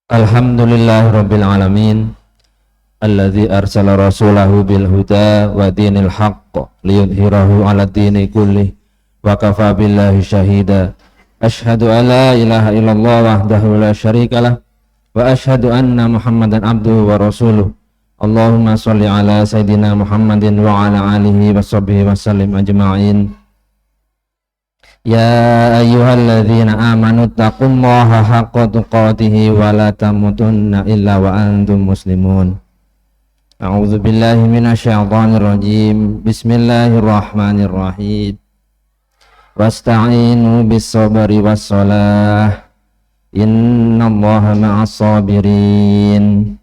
Alhamdulillahirabbil alamin alladzi arsala rasulahu bil huda wa dinil haqq liyudhhirahu 'ala dini kullih wa kafa billahi syahida. Asyhadu an la ilaha illallah wahdahu la syarikalah wa asyhadu anna Muhammadan abduhu wa rasuluh. Allahumma shalli ala sayidina Muhammadin wa ala alihi wa sahbihi wa sallim ajma'in. Ya ayyuhalladzina amanu taqullaha haqqa tuqatih wa la tamutunna illa wa antum muslimun. A'udzu billahi minasyaitonir rajim. Bismillahirrahmanirrahim. Wasta'inu bis-sabri was-shalah. Innallaha ma'as sabirin.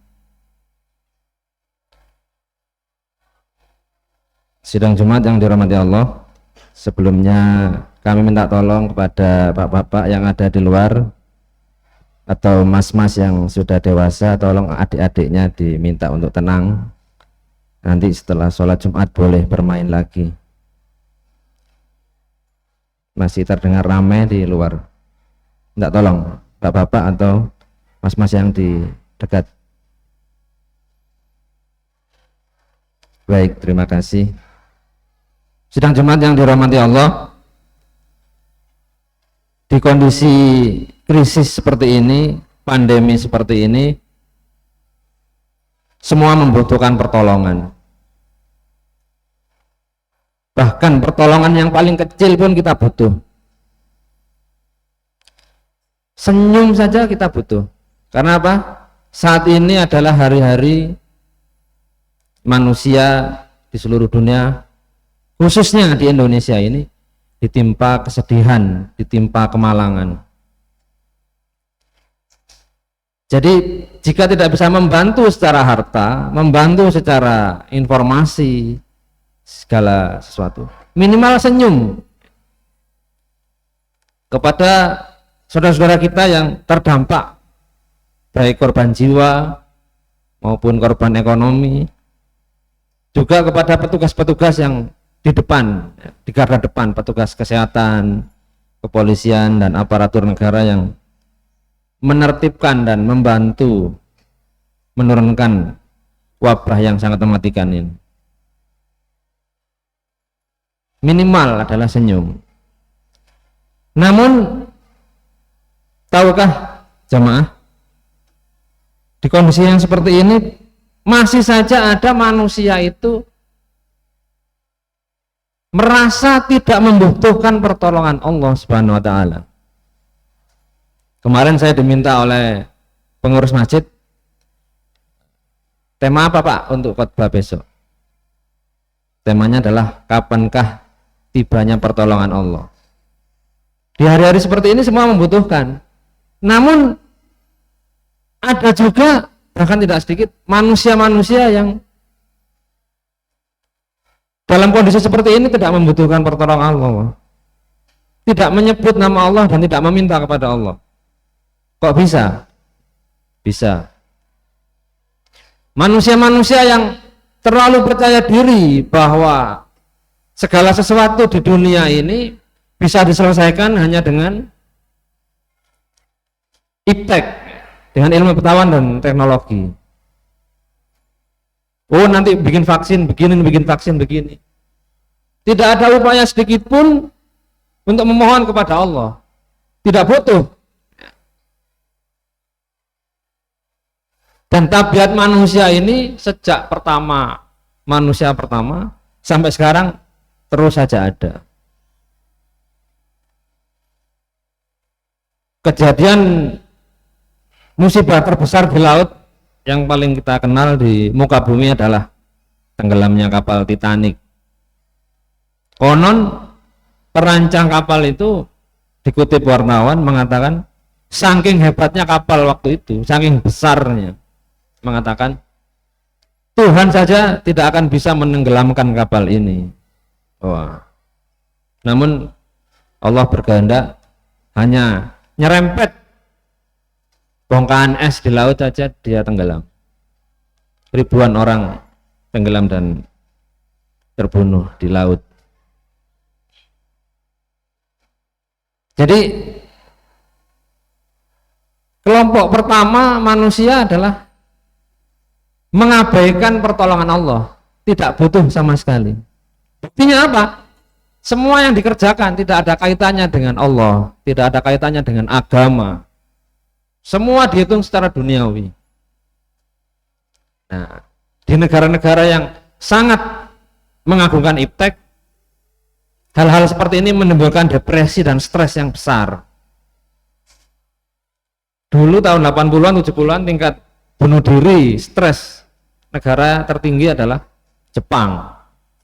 Sidang Jumat yang dirahmati Allah, sebelumnya kami minta tolong kepada bapak-bapak yang ada di luar atau mas-mas yang sudah dewasa, tolong adik-adiknya diminta untuk tenang. Nanti setelah sholat Jumat boleh bermain lagi. Masih terdengar ramai di luar. Minta tolong bapak-bapak atau mas-mas yang di dekat. Baik, terima kasih. Sidang Jumat yang dirahmati Allah, di kondisi krisis seperti ini, pandemi seperti ini, semua membutuhkan pertolongan. Bahkan pertolongan yang paling kecil pun kita butuh. Senyum saja kita butuh. Karena apa? Saat ini adalah hari-hari manusia di seluruh dunia, khususnya di Indonesia ini, ditimpa kesedihan, ditimpa kemalangan. Jadi jika tidak bisa membantu secara harta, membantu secara informasi, segala sesuatu, minimal senyum kepada saudara-saudara kita yang terdampak, baik korban jiwa maupun korban ekonomi, juga kepada petugas-petugas yang di depan, di garda depan, petugas kesehatan, kepolisian dan aparatur negara yang menertibkan dan membantu menurunkan wabah yang sangat mematikan ini. Minimal adalah senyum. Namun tahukah jamaah, di kondisi yang seperti ini masih saja ada manusia itu merasa tidak membutuhkan pertolongan Allah Subhanahu wa taala. Kemarin saya diminta oleh pengurus masjid, tema apa Pak untuk khotbah besok? Temanya adalah kapankah tibanya pertolongan Allah. Di hari-hari seperti ini semua membutuhkan. Namun ada juga, bahkan tidak sedikit, manusia-manusia yang dalam kondisi seperti ini tidak membutuhkan pertolongan Allah, tidak menyebut nama Allah dan tidak meminta kepada Allah. Kok bisa? Bisa. Manusia-manusia yang terlalu percaya diri bahwa segala sesuatu di dunia ini bisa diselesaikan hanya dengan iptek, dengan ilmu pengetahuan dan teknologi. Oh, nanti bikin vaksin begini, bikin vaksin begini. Tidak ada upaya sedikit pun untuk memohon kepada Allah. Tidak butuh. Dan tabiat manusia ini sejak manusia pertama sampai sekarang terus saja ada. Kejadian musibah terbesar di laut yang paling kita kenal di muka bumi adalah tenggelamnya kapal Titanic. Konon perancang kapal itu, dikutip wartawan, mengatakan saking hebatnya kapal waktu itu, saking besarnya, mengatakan Tuhan saja tidak akan bisa menenggelamkan kapal ini. Wah. Namun Allah berkehendak, hanya nyerempet bongkahan es di laut saja dia tenggelam. Ribuan orang tenggelam dan terbunuh di laut. Jadi Kelompok pertama manusia adalah mengabaikan pertolongan Allah, tidak butuh sama sekali. Buktinya apa? Semua yang dikerjakan tidak ada kaitannya dengan Allah, tidak ada kaitannya dengan agama. Semua dihitung secara duniawi. Nah, di negara-negara yang sangat mengagungkan iptek, hal-hal seperti ini menimbulkan depresi dan stres yang besar. Dulu tahun 80-an, 70-an tingkat bunuh diri, stres, negara tertinggi adalah Jepang.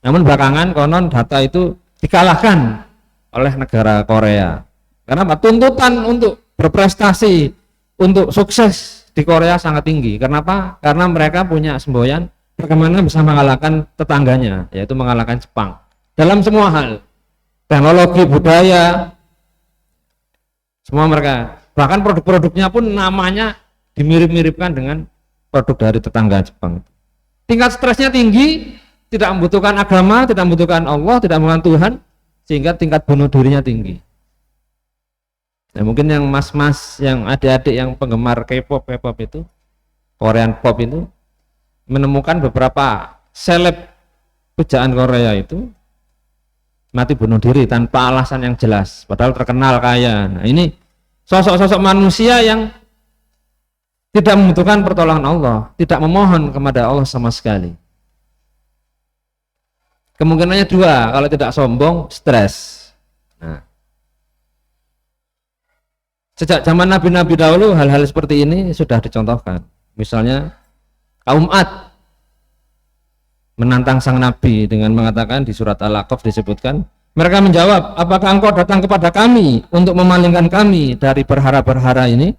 Namun belakangan konon data itu dikalahkan oleh negara Korea. Karena tuntutan untuk berprestasi, untuk sukses di Korea sangat tinggi. Kenapa? Karena mereka punya semboyan bagaimana bisa mengalahkan tetangganya, yaitu mengalahkan Jepang. Dalam semua hal, teknologi, budaya, semua mereka. Bahkan produk-produknya pun namanya dimirip-miripkan dengan produk dari tetangga Jepang. Tingkat stresnya tinggi, tidak membutuhkan agama, tidak membutuhkan Allah, tidak membutuhkan Tuhan, sehingga tingkat bunuh dirinya tinggi. Nah, mungkin yang mas-mas, yang adik-adik yang penggemar K-pop itu, Korean pop itu, menemukan beberapa seleb pujaan Korea itu mati bunuh diri tanpa alasan yang jelas, padahal terkenal kaya. Nah, ini sosok-sosok manusia yang tidak membutuhkan pertolongan Allah, tidak memohon kepada Allah sama sekali. Kemungkinannya dua, kalau tidak sombong, stres. Nah, sejak zaman nabi-nabi dahulu hal-hal seperti ini sudah dicontohkan. Misalnya kaum Ad menantang sang nabi dengan mengatakan, di surat Al-Aqaf disebutkan, mereka menjawab, apakah engkau datang kepada kami untuk memalingkan kami dari berhala-berhala ini,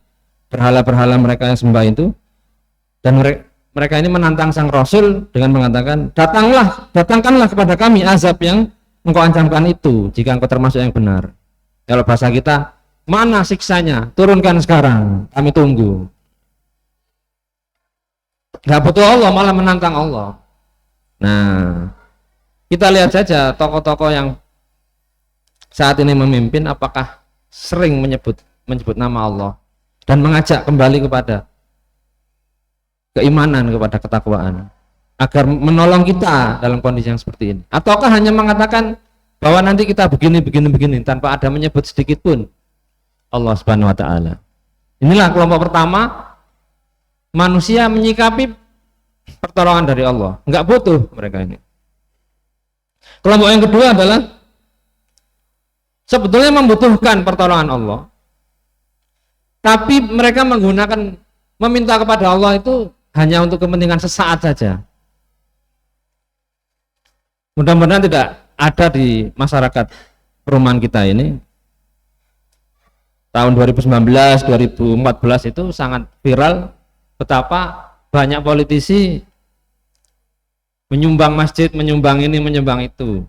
berhala-berhala mereka yang sembah itu? Dan mereka ini menantang sang Rasul dengan mengatakan, datangkanlah kepada kami azab yang engkau ancamkan itu, jika engkau termasuk yang benar. Kalau bahasa kita, mana siksanya? Turunkan sekarang, kami tunggu. Gak butuh Allah, malah menantang Allah. Nah, kita lihat saja tokoh-tokoh yang saat ini memimpin, apakah sering menyebut nama Allah dan mengajak kembali kepada keimanan, kepada ketakwaan, agar menolong kita dalam kondisi yang seperti ini, ataukah hanya mengatakan bahwa nanti kita begini tanpa ada menyebut sedikit pun Allah Subhanahu wa taala. Inilah kelompok pertama, manusia menyikapi pertolongan dari Allah, enggak butuh mereka ini. Kelompok yang kedua adalah sebetulnya membutuhkan pertolongan Allah, tapi mereka meminta kepada Allah itu hanya untuk kepentingan sesaat saja. Mudah-mudahan tidak ada di masyarakat perumahan kita ini. Tahun 2019, 2014 itu sangat viral betapa banyak politisi menyumbang masjid, menyumbang ini, menyumbang itu.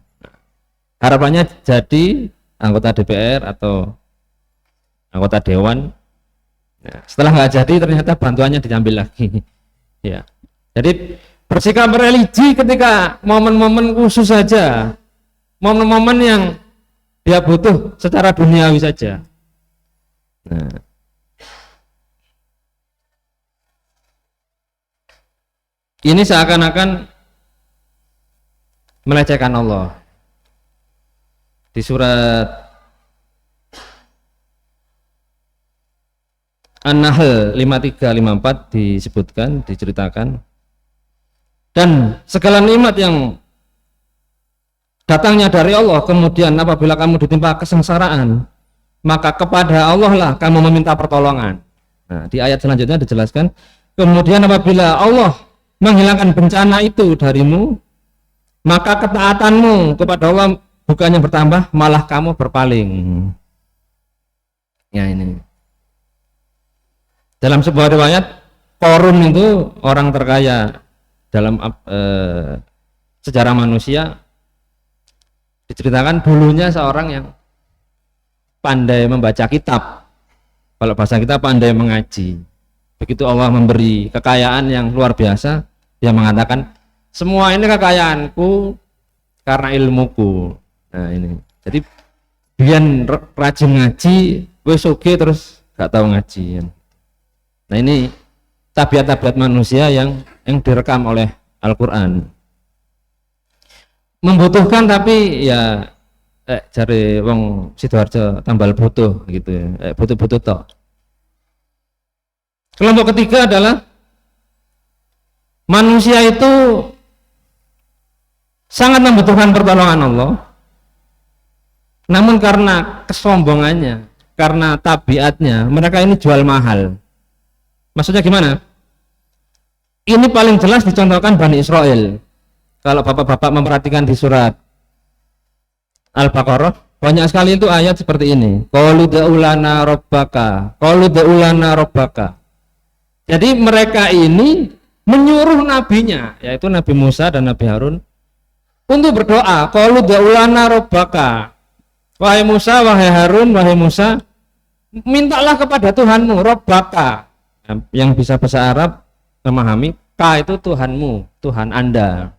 Harapannya jadi anggota DPR atau anggota dewan. Nah, setelah nggak jadi ternyata bantuannya diambil lagi. Ya, jadi bersikap religi ketika momen-momen khusus saja, momen-momen yang dia butuh secara duniawi saja. Nah, ini seakan-akan melecehkan Allah. Di surat An-Nahl 53-54 disebutkan, diceritakan, dan segala nikmat yang datangnya dari Allah, kemudian apabila kamu ditimpa kesengsaraan, maka kepada Allah lah kamu meminta pertolongan. Nah, di ayat selanjutnya dijelaskan, kemudian apabila Allah menghilangkan bencana itu darimu, maka ketaatanmu kepada Allah bukannya bertambah, malah kamu berpaling. Ya, ini dalam sebuah riwayat, Qarun itu orang terkaya dalam sejarah manusia, diceritakan dulunya seorang yang pandai membaca kitab, kalau bahasa kita pandai mengaji. Begitu Allah memberi kekayaan yang luar biasa, dia mengatakan, semua ini kekayaanku karena ilmuku. Nah, ini jadi biar rajin ngaji, wes oke, terus gak tahu ngaji. Nah ini tabiat-tabiat manusia yang direkam oleh Al-Quran. Membutuhkan tapi ya cari wong Sidoarjo tambal butuh gitu ya. Butuh-butuh toh. Kelompok ketiga adalah manusia itu sangat membutuhkan pertolongan Allah, namun karena kesombongannya, karena tabiatnya, mereka ini jual mahal. Maksudnya gimana? Ini paling jelas dicontohkan Bani Israel. Kalau bapak-bapak memperhatikan di surat Al-Baqarah, banyak sekali itu ayat seperti ini. Qalu da'u lana rabbaka, qalu da'u lana rabbaka. Jadi mereka ini menyuruh nabinya, yaitu Nabi Musa dan Nabi Harun, untuk berdoa. Qalu da'u lana rabbaka. Wahai Musa, wahai Harun, wahai Musa, mintalah kepada Tuhanmu, rabbaka. Yang bisa bahasa Arab memahami, ka itu Tuhanmu, Tuhan Anda.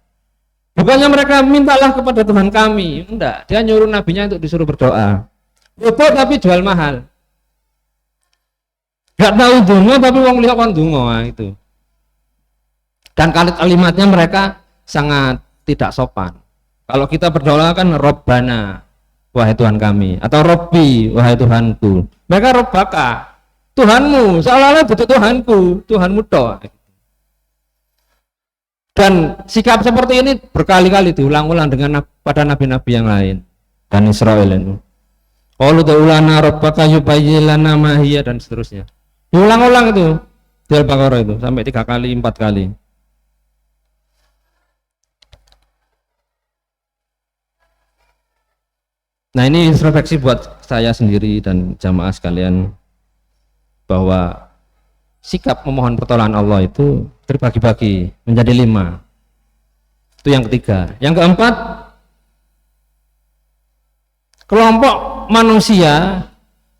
Bukannya mereka mintalah kepada Tuhan kami, enggak, dia nyuruh nabinya untuk disuruh berdoa. Bodoh tapi jual mahal. Gak tahu dungo tapi wong lihat kan dungo itu. Dan kalimatnya mereka sangat tidak sopan. Kalau kita berdoa kan Robbana, wahai Tuhan kami, atau Robbi, wahai Tuhanku. Mereka Robbaka, Tuhanmu, seolah-olah butuh Tuhanku, Tuhanmu toh. Dan sikap seperti ini berkali-kali diulang-ulang dengan pada nabi-nabi yang lain dan Israel itu. Qalu ta'ulana rabbaka yubayyin lana ma hiya dan seterusnya. Diulang-ulang itu di Al-Baqarah itu sampai 3 kali 4 kali. Nah, ini introspeksi buat saya sendiri dan jamaah sekalian bahwa sikap memohon pertolongan Allah itu terbagi-bagi menjadi 5. Itu yang ketiga. Yang keempat, kelompok manusia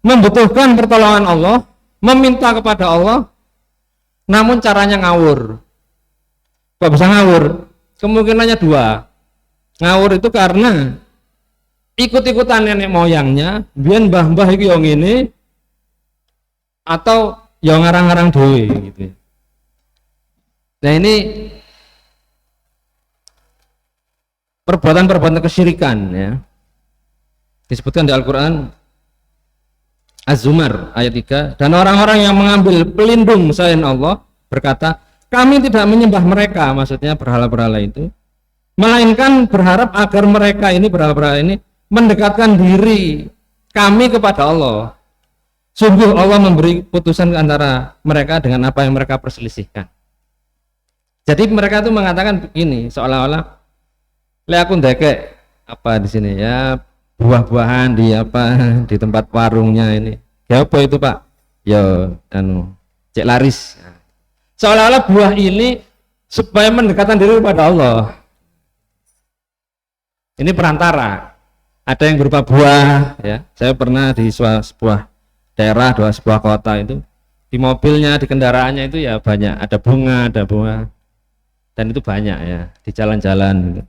membutuhkan pertolongan Allah, meminta kepada Allah, namun caranya ngawur. Kok bisa ngawur? Kemungkinannya 2. Ngawur itu karena ikut-ikutan nenek moyangnya, biyen mbah-mbah iki yang ini, atau yang ngarang-ngarang dhewe gitu. Nah ini perbuatan-perbuatan kesyirikan ya. Disebutkan di Al-Qur'an Az-Zumar ayat 3, dan orang-orang yang mengambil pelindung selain Allah berkata, kami tidak menyembah mereka, maksudnya berhala-berhala itu, melainkan berharap agar mereka ini, berhala-berhala ini, mendekatkan diri kami kepada Allah. Sungguh Allah memberi putusan antara mereka dengan apa yang mereka perselisihkan. Jadi mereka itu mengatakan begini, seolah-olah le aku ndekek apa di sini ya, buah-buahan di apa di tempat warungnya ini. Ya apa itu, Pak? Ya anu cek laris. Seolah-olah buah ini supaya mendekatkan diri kepada Allah. Ini perantara. Ada yang berupa buah ya. Saya pernah di sebuah daerah, sebuah kota itu, di mobilnya, di kendaraannya itu ya banyak, ada bunga, ada buah, dan itu banyak ya di jalan-jalan gitu.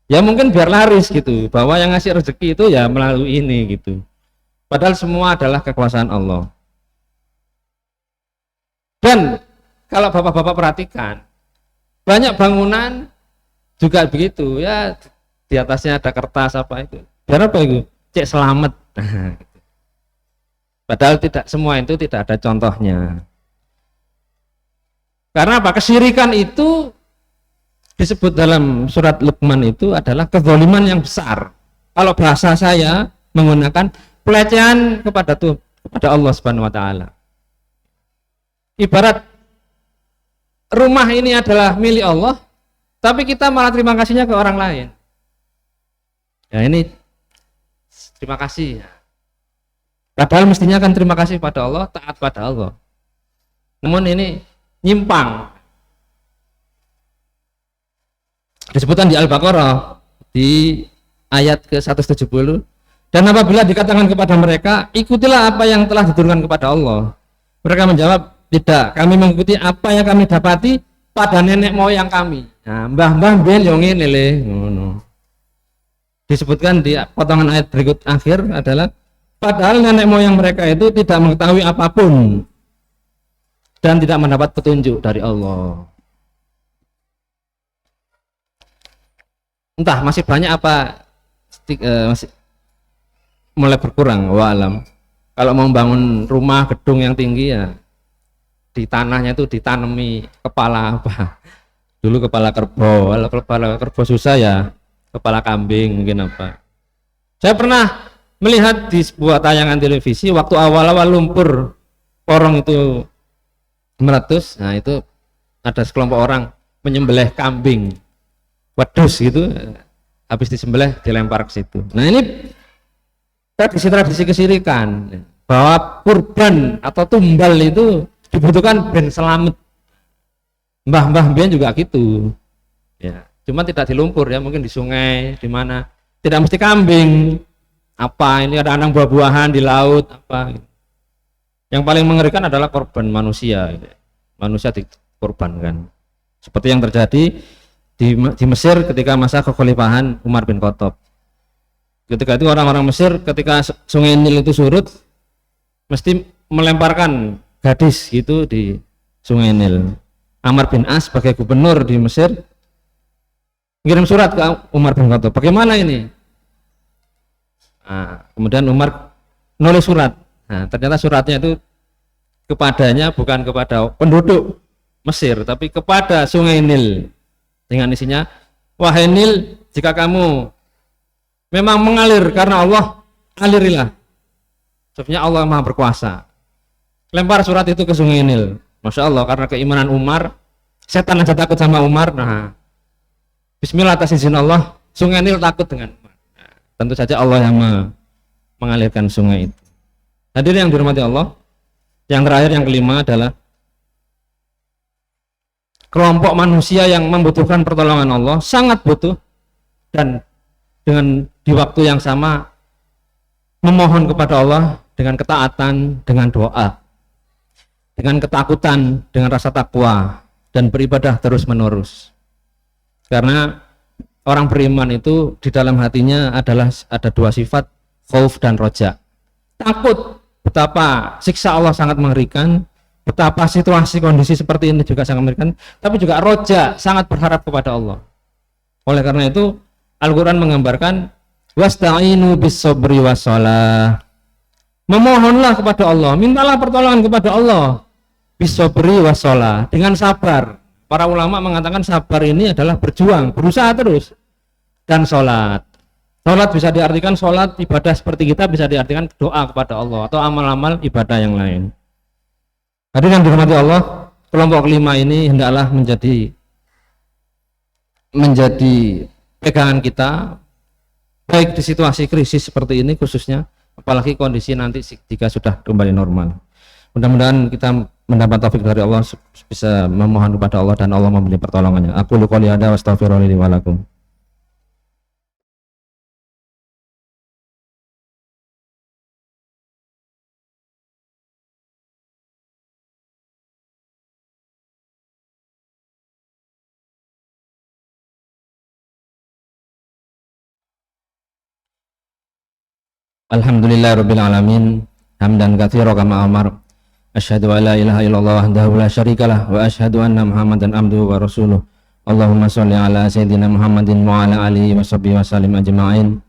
Ya mungkin biar laris gitu, bahwa yang ngasih rezeki itu ya melalui ini gitu. Padahal semua adalah kekuasaan Allah. Dan kalau bapak-bapak perhatikan, banyak bangunan juga begitu ya, di atasnya ada kertas apa itu. Biar apa itu? Cek selamat. Padahal tidak, semua itu tidak ada contohnya. Karena apa? Kesyirikan itu disebut dalam surat Luqman itu adalah kezaliman yang besar. Kalau bahasa saya menggunakan pelecehan kepada Allah Subhanahu wa taala. Ibarat rumah ini adalah milik Allah, tapi kita malah terima kasihnya ke orang lain. Ya ini terima kasih. Padahal mestinya kan terima kasih pada Allah, taat pada Allah. Namun ini nyimpang. Disebutkan di Al-Baqarah di ayat ke-170, dan apabila dikatakan kepada mereka, ikutilah apa yang telah diturunkan kepada Allah, mereka menjawab, tidak, kami mengikuti apa yang kami dapati pada nenek moyang kami. Nah, mbah-mbah ben yo ngene le ngono. Disebutkan di potongan ayat berikut akhir adalah padahal nenek moyang mereka itu tidak mengetahui apapun dan tidak mendapat petunjuk dari Allah. Entah masih banyak apa masih mulai berkurang, wa alam. Kalau mau bangun rumah gedung yang tinggi ya di tanahnya itu ditanami kepala apa? Dulu kepala kerbau, kalau kepala kerbau susah ya kepala kambing mungkin apa. Saya pernah melihat di sebuah tayangan televisi waktu awal-awal lumpur porong itu meletus, nah itu ada sekelompok orang menyembelih kambing wedus gitu, habis disembelih dilempar ke situ. Nah ini tradisi-tradisi kesirikan bahwa kurban atau tumbal itu dibutuhkan ben selamat. Mbah-mbah mbiyen juga gitu ya, cuma tidak di lumpur ya, mungkin di sungai di mana, tidak mesti kambing apa, ini ada anak buah-buahan di laut apa gitu. Yang paling mengerikan adalah korban manusia gitu. Manusia dikorbankan seperti yang terjadi di Mesir ketika masa kekhalifahan Umar bin Khattab. Ketika itu orang-orang Mesir ketika sungai Nil itu surut mesti melemparkan gadis gitu di sungai Nil. Amr bin As sebagai gubernur di Mesir ngirim surat ke Umar bin Khattab, bagaimana ini? Nah, kemudian Umar nulis surat. Nah, ternyata suratnya itu kepadanya bukan kepada penduduk Mesir tapi kepada sungai Nil dengan isinya, wahai Nil, jika kamu memang mengalir karena Allah, alirilah. Sebenarnya Allah Maha berkuasa. Lempar surat itu ke sungai Nil. Masya Allah, karena keimanan Umar, setan aja takut sama Umar. Nah, bismillah atas izin Allah, sungai Nil takut dengan Umar. Nah, tentu saja Allah yang mengalirkan sungai itu. Hadirin yang dirahmati Allah, yang terakhir yang kelima adalah kelompok manusia yang membutuhkan pertolongan Allah, sangat butuh, dan dengan di waktu yang sama memohon kepada Allah dengan ketaatan, dengan doa, dengan ketakutan, dengan rasa takwa, dan beribadah terus menerus. Karena orang beriman itu di dalam hatinya adalah ada dua sifat, khauf dan roja. Takut betapa siksa Allah sangat mengerikan, betapa situasi kondisi seperti ini juga sangat mengerikan, tapi juga roja, sangat berharap kepada Allah. Oleh karena itu Al-Quran menggambarkan wasta'inu bis sabri wassalah, memohonlah kepada Allah, mintalah pertolongan kepada Allah bis sabri wassalah, dengan sabar. Para ulama mengatakan sabar ini adalah berjuang, berusaha terus, dan sholat. Sholat bisa diartikan sholat ibadah seperti kita, bisa diartikan doa kepada Allah atau amal-amal ibadah yang lain. Hadirin yang dirahmati Allah, kelompok kelima ini hendaklah menjadi pegangan kita, baik di situasi krisis seperti ini khususnya, apalagi kondisi nanti jika sudah kembali normal. Mudah-mudahan kita mendapat taufik dari Allah, bisa memohon kepada Allah dan Allah memberi pertolongannya. Aku qouli hadza wa astaghfirullahi li wa lakum. Alhamdulillahirabbil alamin, hamdan katsiran kama amar. Asyhadu an la ilaha illallah wahdahu la syarikalah wa asyhadu anna Muhammadan abduhu wa rasuluh. Allahumma shalli ala sayyidina Muhammadin wa ala alihi wa sahbihi wa sallim ajma'in.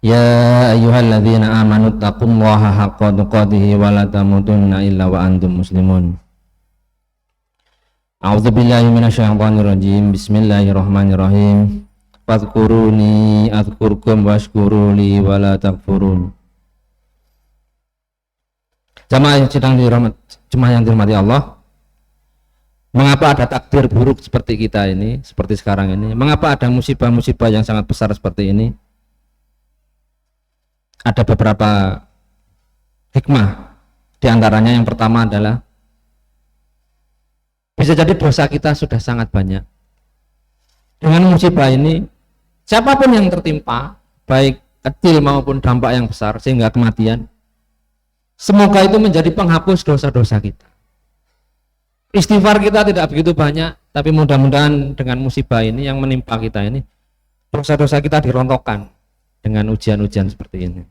Ya ayyuhalladzina amanu taqullaha haqqa tuqatih wa la tamutunna illa wa antum muslimun. A'udzu billahi minasyaitonir rajim. Bismillahirrahmanirrahim. Fadhkuruni adzkurkum washkuruli wa la takfurun. Jamaah yang dirahmati Allah, mengapa ada takdir buruk seperti kita ini, seperti sekarang ini? Mengapa ada musibah-musibah yang sangat besar seperti ini? Ada beberapa hikmah. Di antaranya yang pertama adalah bisa jadi dosa kita sudah sangat banyak. Dengan musibah ini, siapapun yang tertimpa, baik kecil maupun dampak yang besar sehingga kematian, semoga itu menjadi penghapus dosa-dosa kita. Istighfar kita tidak begitu banyak, tapi mudah-mudahan dengan musibah ini yang menimpa kita ini, dosa-dosa kita dirontokkan dengan ujian-ujian seperti ini.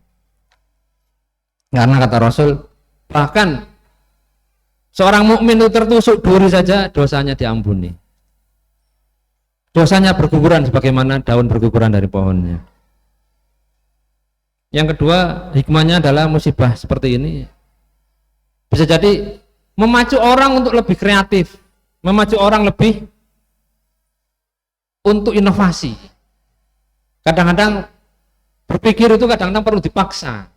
Karena kata Rasul, bahkan Seorang mukmin itu tertusuk duri saja dosanya diampuni. Dosanya berguguran sebagaimana daun berguguran dari pohonnya. Yang kedua, hikmahnya adalah musibah seperti ini bisa jadi memacu orang untuk lebih kreatif, memacu orang lebih untuk inovasi. Kadang-kadang berpikir itu kadang-kadang perlu dipaksa.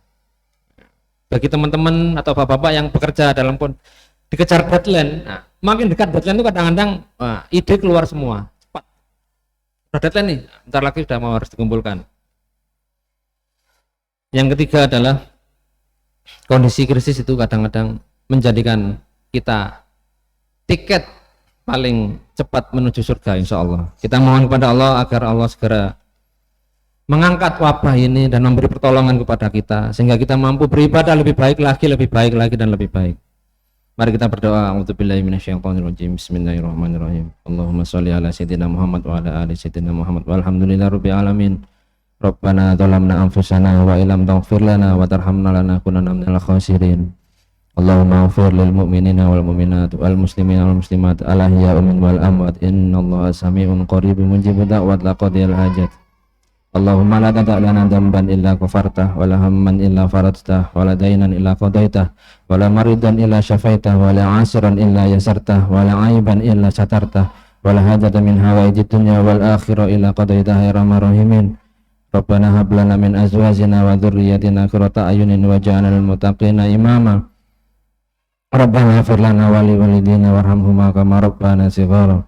Bagi teman-teman atau bapak-bapak yang bekerja dalam pun dikejar deadline, nah, makin dekat deadline itu kadang-kadang ide keluar semua. Udah deadline nih, bentar lagi sudah mau harus dikumpulkan. Yang ketiga adalah kondisi krisis itu kadang-kadang menjadikan kita tiket paling cepat menuju surga insya Allah. Kita mohon kepada Allah agar Allah segera mengangkat wabah ini dan memberi pertolongan kepada kita sehingga kita mampu beribadah lebih baik lagi dan lebih baik. Mari kita berdoa. A'udzubillahi minasyaitonirrajim. Bismillahirrahmanirrahim. Allahumma sholli ala sayyidina Muhammad wa ala ali sayyidina Muhammad walhamdulillahirabbil alamin. Rabbana dzalamna anfusana wa illam taghfir lana wa tarhamna lanakunanna minal khasirin. Allahumma ighfir lil mu'minina wal mu'minat wal muslimina wal muslimat al ahya'i minhum wal amwat. Innallaha samii'un qaribun mujibud da'wat laqadiyal hajat. Allahumma la tada' lana dhanban illa ghafartah wa la hamman illa faradtah wa la daynan illa qadaitah wa la maridan illa syafaitah wa la 'asiran illa yasartah wa la 'aiban illa satartah wa la hajatan min hawaijid dunya wal akhirah illa qadaitah ya arhamar rahimin. Rabbana hab lana min azwajina wa dhurriyyatina qurrata a'yunin waj'alna lil muttaqina imama. Rabbana ighfir lana wa li walidina warhamhuma kama rabbana shighara.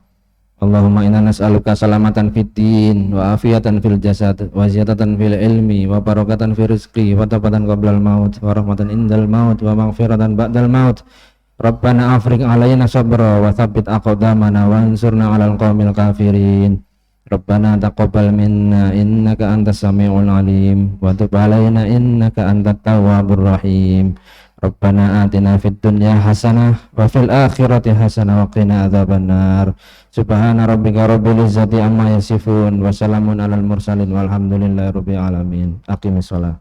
Allahumma inna nas'aluka salamatan fid din wa afiatan fil jasad wa ziyadatan fil ilmi wa barakatan fil rizqi wa tawbatan qablal maut wa rahmatan indal maut wa maghfiratan ba'dal maut. Rabbana afriq alaina sabra wa tsabbit aqdamana wa ansurna 'alal qaumil kafirin. Rabbana taqabbal minna innaka antas samiul alim wa tub 'alaina innaka antat tawwabur rahim. Rabbana atina fid dunya hasanah wa fil akhirati hasanah wa qina adzabannar. Subhana rabbika rabbil izzati amma yasifun wa salamun alal mursalin walhamdulillahi rabbil alamin. Aqimissalah.